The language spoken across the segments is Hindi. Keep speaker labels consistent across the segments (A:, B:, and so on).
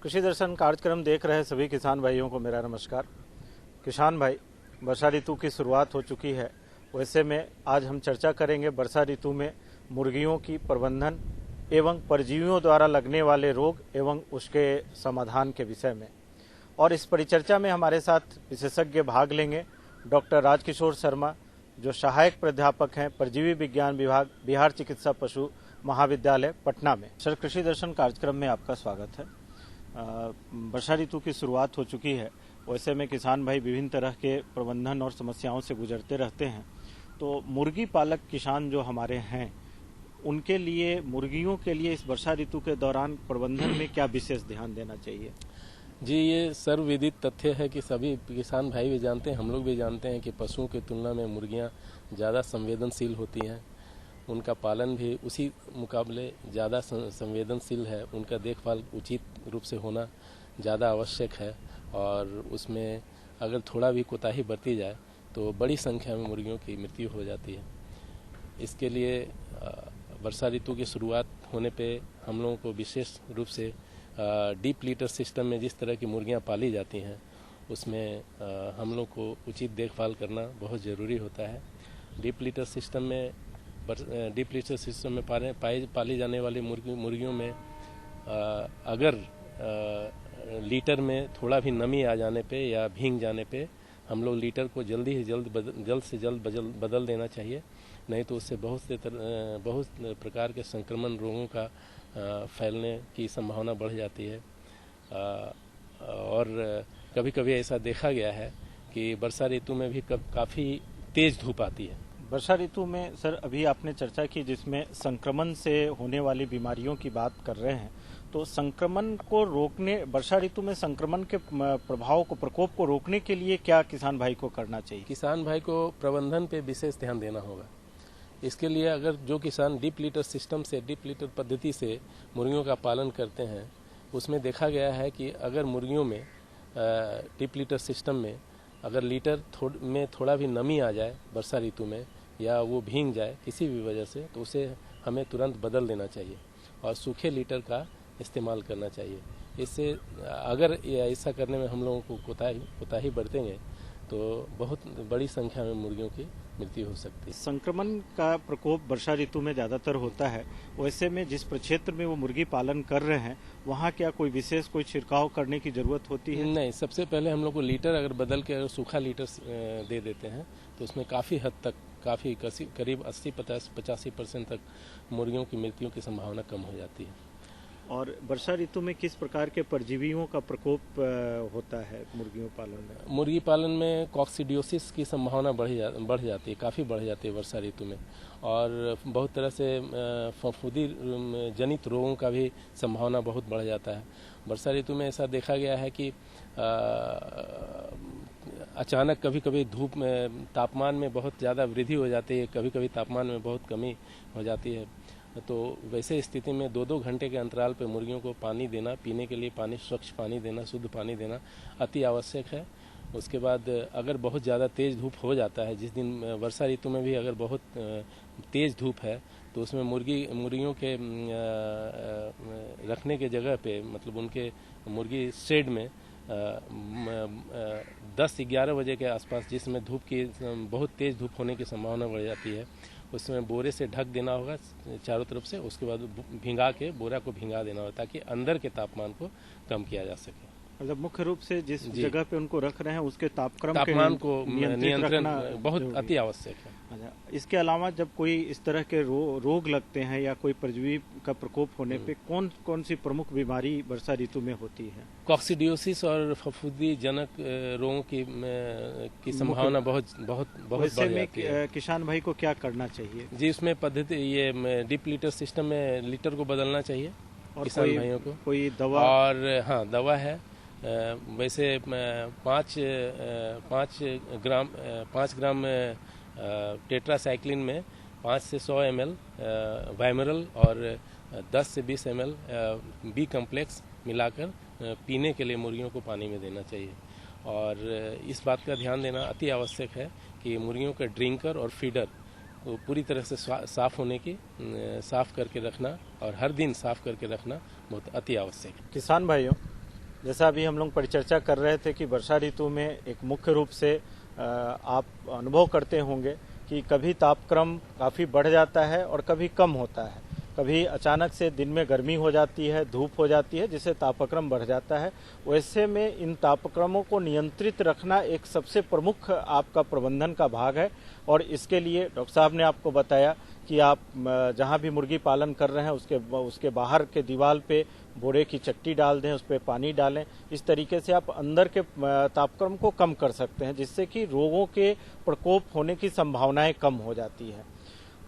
A: कृषि दर्शन कार्यक्रम देख रहे सभी किसान भाइयों को मेरा नमस्कार। किसान भाई, वर्षा ऋतु की शुरुआत हो चुकी है। वैसे में आज हम चर्चा करेंगे वर्षा ऋतु में मुर्गियों की प्रबंधन एवं परजीवियों द्वारा लगने वाले रोग एवं उसके समाधान के विषय में। और इस परिचर्चा में हमारे साथ विशेषज्ञ भाग लेंगे डॉक्टर राजकिशोर शर्मा, जो सहायक प्राध्यापक हैं परजीवी विज्ञान विभाग, बिहार चिकित्सा पशु महाविद्यालय पटना में। सर, कृषि दर्शन कार्यक्रम में आपका स्वागत है। वर्षा ऋतु की शुरुआत हो चुकी है। वैसे में किसान भाई विभिन्न तरह के प्रबंधन और समस्याओं से गुजरते रहते हैं। तो मुर्गी पालक किसान जो हमारे हैं, उनके लिए, मुर्गियों के लिए इस वर्षा ऋतु के दौरान प्रबंधन में क्या विशेष ध्यान देना चाहिए?
B: जी, ये सर्वविदित तथ्य है कि सभी किसान भाई भी जानते हैं, हम लोग भी जानते हैं कि पशुओं की तुलना में मुर्गियां ज़्यादा संवेदनशील होती हैं। उनका पालन भी उसी मुकाबले ज़्यादा संवेदनशील है। उनका देखभाल उचित रूप से होना ज़्यादा आवश्यक है और उसमें अगर थोड़ा भी कोताही बरती जाए तो बड़ी संख्या में मुर्गियों की मृत्यु हो जाती है। इसके लिए वर्षा ऋतु की शुरुआत होने पे हम लोगों को विशेष रूप से डीप लीटर सिस्टम में जिस तरह की मुर्गियां पाली जाती हैं, उसमें हम लोग को उचित देखभाल करना बहुत ज़रूरी होता है। डीप लीटर सिस्टम में पाली जाने वाली मुर्गियों में अगर लीटर में थोड़ा भी नमी आ जाने पे या भीग जाने पे हम लोग लीटर को जल्द से जल्द बदल देना चाहिए। नहीं तो उससे बहुत प्रकार के संक्रमण रोगों का फैलने की संभावना बढ़ जाती है। और कभी कभी ऐसा देखा गया है कि वर्षा ऋतु में भी काफ़ी तेज धूप आती है।
A: वर्षा ऋतु में सर, अभी आपने चर्चा की जिसमें संक्रमण से होने वाली बीमारियों की बात कर रहे हैं, तो संक्रमण को रोकने, वर्षा ऋतु में संक्रमण के प्रकोप को रोकने के लिए क्या किसान भाई को करना चाहिए?
B: किसान भाई को प्रबंधन पे विशेष ध्यान देना होगा। इसके लिए अगर जो किसान डीप लीटर पद्धति से मुर्गियों का पालन करते हैं, उसमें देखा गया है कि अगर मुर्गियों में डीप लीटर सिस्टम में अगर लीटर में थोड़ा भी नमी आ जाए वर्षा ऋतु में या वो भीग जाए किसी भी वजह से, तो उसे हमें तुरंत बदल देना चाहिए और सूखे लीटर का इस्तेमाल करना चाहिए। इससे अगर ऐसा करने में हम लोगों को कोताही बरतेंगे तो बहुत बड़ी संख्या में मुर्गियों की मृत्यु हो सकती है।
A: संक्रमण का प्रकोप वर्षा ऋतु में ज़्यादातर होता है। वैसे में जिस क्षेत्र में वो मुर्गी पालन कर रहे हैं, वहाँ क्या कोई विशेष छिड़काव करने की जरूरत होती है?
B: नहीं, सबसे पहले हम लोग को लीटर अगर बदल के अगर सूखा लीटर दे देते हैं तो उसमें काफ़ी हद तक करीब 80-85% तक मुर्गियों की मृत्यु की संभावना कम हो जाती है।
A: और वर्षा ऋतु में किस प्रकार के परजीवियों का प्रकोप होता है मुर्गियों पालन में?
B: मुर्गी पालन में कॉक्सीडियोसिस की संभावना बढ़ जाती है, काफ़ी बढ़ जाती है वर्षा ऋतु में। और बहुत तरह से फफूंदी जनित रोगों का भी संभावना बहुत बढ़ जाता है। वर्षा ऋतु में ऐसा देखा गया है कि अचानक कभी कभी धूप में तापमान में बहुत ज़्यादा वृद्धि हो जाती है, कभी कभी तापमान में बहुत कमी हो जाती है। तो वैसे स्थिति में 2-2 घंटे के अंतराल पर मुर्गियों को पानी देना, पीने के लिए पानी, स्वच्छ पानी देना, शुद्ध पानी देना अति आवश्यक है। उसके बाद अगर बहुत ज़्यादा तेज़ धूप हो जाता है, जिस दिन वर्षा ऋतु में भी अगर बहुत तेज़ धूप है, तो उसमें मुर्गियों के रखने के जगह पे, मतलब उनके मुर्गी शेड में 10-11 बजे के आसपास, जिसमें धूप की बहुत तेज़ धूप होने की संभावना बढ़ जाती है, उसमें बोरे से ढक देना होगा चारों तरफ से। उसके बाद बोरा को भिंगा देना होगा ताकि अंदर के तापमान को कम किया जा सके।
A: मतलब मुख्य रूप से जिस जगह पे उनको रख रहे हैं उसके
B: तापमान को नियंत्रण बहुत अति आवश्यक है।
A: अच्छा, इसके अलावा जब कोई इस तरह के रोग लगते हैं या कोई परजीवी का प्रकोप होने पे कौन कौन सी प्रमुख बीमारी वर्षा ऋतु में होती है?
B: कॉक्सीडियोसिस और फफूंदी जनक रोगों की संभावना बहुत बढ़ जाती है।
A: किसान भाई को क्या करना चाहिए?
B: जी, उसमें पद्धति ये डीप लीटर सिस्टम में लीटर को बदलना चाहिए और किसान भाइयों को।
A: कोई दवा? और
B: हाँ, दवा है। वैसे 5 ग्राम टेट्रासाइक्लिन में 5 से 100 ml वाइमरल और 10 से 20 ml बी कम्प्लेक्स मिलाकर पीने के लिए मुर्गियों को पानी में देना चाहिए। और इस बात का ध्यान देना अति आवश्यक है कि मुर्गियों का ड्रिंकर और फीडर को पूरी तरह से साफ करके रखना और हर दिन साफ करके रखना बहुत अति आवश्यक है।
A: किसान भाइयों, जैसा अभी हम लोग परिचर्चा कर रहे थे कि वर्षा ऋतु में एक मुख्य रूप से आप अनुभव करते होंगे कि कभी तापक्रम काफ़ी बढ़ जाता है और कभी कम होता है। कभी अचानक से दिन में गर्मी हो जाती है, धूप हो जाती है, जिससे तापक्रम बढ़ जाता है। वैसे में इन तापक्रमों को नियंत्रित रखना एक सबसे प्रमुख आपका प्रबंधन का भाग है और इसके लिए डॉक्टर साहब ने आपको बताया कि आप जहां भी मुर्गी पालन कर रहे हैं उसके बाहर के दीवार पे बोरे की चट्टी डाल दें, उस पर पानी डालें। इस तरीके से आप अंदर के तापक्रम को कम कर सकते हैं, जिससे कि रोगों के प्रकोप होने की संभावनाएं कम हो जाती है।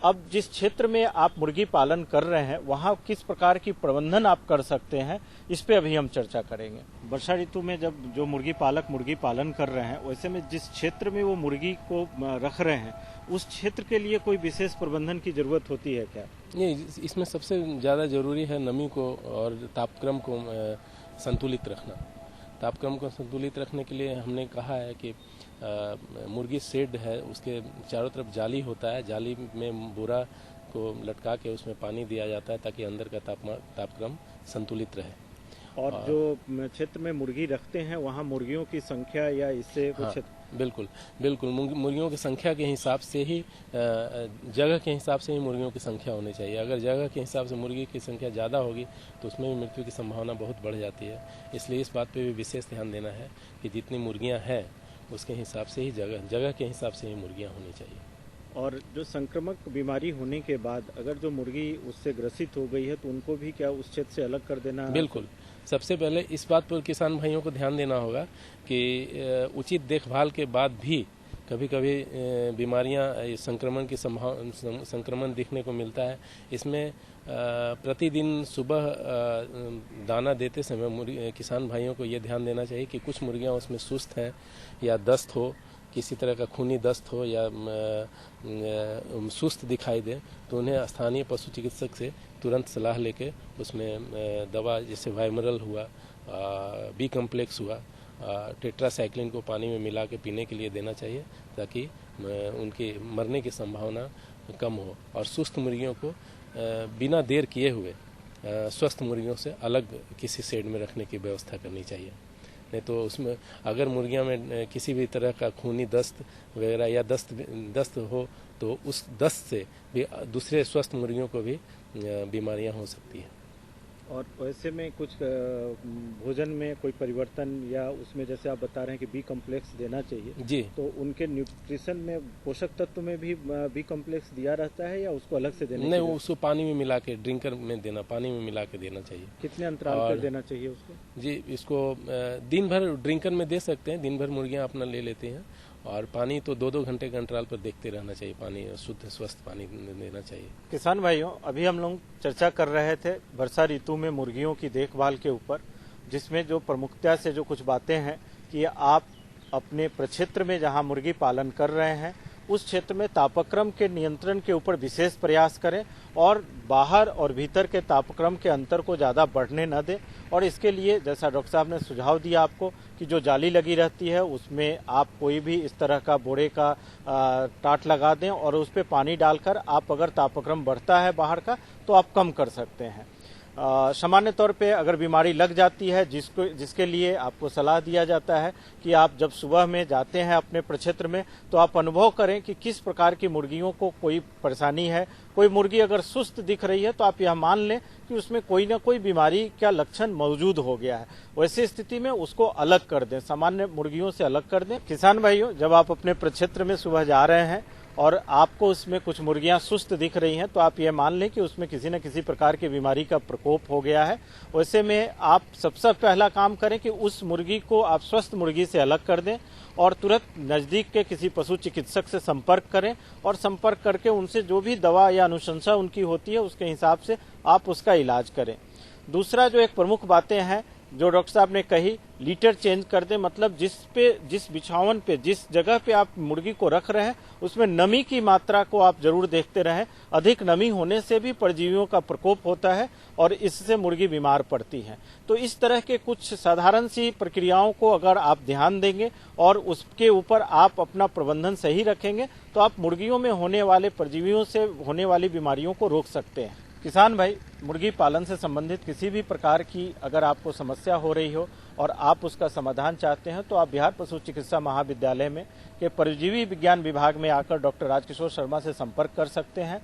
A: अब जिस क्षेत्र में आप मुर्गी पालन कर रहे हैं वहां किस प्रकार की प्रबंधन आप कर सकते हैं, इस पे अभी हम चर्चा करेंगे। वर्षा ऋतु में जब जो मुर्गी पालक मुर्गी पालन कर रहे हैं, वैसे में जिस क्षेत्र में वो मुर्गी को रख रहे हैं उस क्षेत्र के लिए कोई विशेष प्रबंधन की जरूरत होती है क्या?
B: नहीं, इसमें सबसे ज़्यादा जरूरी है नमी को और तापक्रम को संतुलित रखना। तापक्रम को संतुलित रखने के लिए हमने कहा है कि मुर्गी शेड है, उसके चारों तरफ जाली होता है, जाली में बोरा को लटका के उसमें पानी दिया जाता है ताकि अंदर का तापक्रम संतुलित रहे।
A: और जो क्षेत्र में मुर्गी रखते हैं वहाँ मुर्गियों की संख्या या इससे कुछ?
B: हाँ, बिल्कुल बिल्कुल, मुर्गियों की संख्या के हिसाब से ही, जगह के हिसाब से ही मुर्गियों की संख्या होनी चाहिए। अगर जगह के हिसाब से मुर्गी की संख्या ज़्यादा होगी तो उसमें भी मृत्यु की संभावना बहुत बढ़ जाती है। इसलिए इस बात पे भी विशेष ध्यान देना है कि जितनी मुर्गियाँ हैं उसके हिसाब से ही जगह के हिसाब से ही मुर्गियाँ होनी चाहिए।
A: और जो संक्रामक बीमारी होने के बाद अगर जो मुर्गी उससे ग्रसित हो गई है तो उनको भी क्या उस क्षेत्र से अलग कर देना?
B: बिल्कुल, सबसे पहले इस बात पर किसान भाइयों को ध्यान देना होगा कि उचित देखभाल के बाद भी कभी कभी बीमारियां, संक्रमण दिखने को मिलता है। इसमें प्रतिदिन सुबह दाना देते समय किसान भाइयों को ये ध्यान देना चाहिए कि कुछ मुर्गियां उसमें सुस्त हैं या दस्त हो, किसी तरह का खूनी दस्त हो या सुस्त दिखाई दे तो उन्हें स्थानीय पशु चिकित्सक से तुरंत सलाह लेके उसमें दवा जैसे वाइमरल हुआ, बी कम्प्लेक्स हुआ, टेट्रासाइक्लिन को पानी में मिला के पीने के लिए देना चाहिए ताकि उनकी मरने की संभावना कम हो। और सुस्त मुर्गियों को बिना देर किए हुए स्वस्थ मुर्गियों से अलग किसी शेड में रखने की व्यवस्था करनी चाहिए। नहीं तो उसमें अगर मुर्गियों में किसी भी तरह का खूनी दस्त वगैरह या दस्त हो तो उस दस्त से भी दूसरे स्वस्थ मुर्गियों को भी बीमारियां हो सकती हैं।
A: और वैसे में कुछ भोजन में कोई परिवर्तन या उसमें जैसे आप बता रहे हैं कि बी कम्प्लेक्स देना चाहिए
B: जी,
A: तो उनके न्यूट्रिशन में पोषक तत्व में भी बी कम्प्लेक्स दिया रहता है या उसको अलग से देना?
B: नहीं, उसको पानी में मिला के ड्रिंकर में देना, पानी में मिला के देना चाहिए।
A: कितने अंतराल पर देना चाहिए उसको?
B: जी, इसको दिन भर ड्रिंकर में दे सकते हैं, दिन भर मुर्गियाँ अपना ले लेती हैं और पानी तो 2-2 घंटे के अंतराल पर देखते रहना चाहिए। पानी शुद्ध स्वस्थ पानी देना चाहिए।
A: किसान भाइयों, अभी हम लोग चर्चा कर रहे थे वर्षा ऋतु में मुर्गियों की देखभाल के ऊपर, जिसमें जो प्रमुखता से जो कुछ बातें हैं कि आप अपने प्रक्षेत्र में जहां मुर्गी पालन कर रहे हैं उस क्षेत्र में तापक्रम के नियंत्रण के ऊपर विशेष प्रयास करें और बाहर और भीतर के तापक्रम के अंतर को ज़्यादा बढ़ने न दें। और इसके लिए जैसा डॉक्टर साहब ने सुझाव दिया आपको कि जो जाली लगी रहती है उसमें आप कोई भी इस तरह का बोरे का टाट लगा दें और उस पर पानी डालकर आप अगर तापक्रम बढ़ता है बाहर का तो आप कम कर सकते हैं। सामान्य तौर पे अगर बीमारी लग जाती है जिसके लिए आपको सलाह दिया जाता है कि आप जब सुबह में जाते हैं अपने प्रक्षेत्र में तो आप अनुभव करें कि किस प्रकार की मुर्गियों को कोई परेशानी है। कोई मुर्गी अगर सुस्त दिख रही है तो आप यह मान लें कि उसमें कोई ना कोई बीमारी का लक्षण मौजूद हो गया है। वैसी स्थिति में उसको अलग कर दें, सामान्य मुर्गियों से अलग कर दें। किसान भाइयों, जब आप अपने प्रक्षेत्र में सुबह जा रहे हैं और आपको उसमें कुछ मुर्गियां सुस्त दिख रही हैं तो आप ये मान लें कि उसमें किसी न किसी प्रकार की बीमारी का प्रकोप हो गया है। वैसे में आप सबसे पहला काम करें कि उस मुर्गी को आप स्वस्थ मुर्गी से अलग कर दें और तुरंत नज़दीक के किसी पशु चिकित्सक से संपर्क करें और संपर्क करके उनसे जो भी दवा या अनुशंसा उनकी होती है उसके हिसाब से आप उसका इलाज करें। दूसरा जो एक प्रमुख बातें हैं जो डॉक्टर साहब ने कही, लीटर चेंज कर दें, मतलब जिस बिछावन पे जिस जगह पे आप मुर्गी को रख रहे हैं उसमें नमी की मात्रा को आप जरूर देखते रहें। अधिक नमी होने से भी परजीवियों का प्रकोप होता है और इससे मुर्गी बीमार पड़ती है। तो इस तरह के कुछ साधारण सी प्रक्रियाओं को अगर आप ध्यान देंगे और उसके ऊपर आप अपना प्रबंधन सही रखेंगे तो आप मुर्गियों में होने वाले परजीवियों से होने वाली बीमारियों को रोक सकते हैं। किसान भाई, मुर्गी पालन से संबंधित किसी भी प्रकार की अगर आपको समस्या हो रही हो और आप उसका समाधान चाहते हैं तो आप बिहार पशु चिकित्सा महाविद्यालय में के परजीवी विज्ञान विभाग में आकर डॉक्टर राजकिशोर शर्मा से संपर्क कर सकते हैं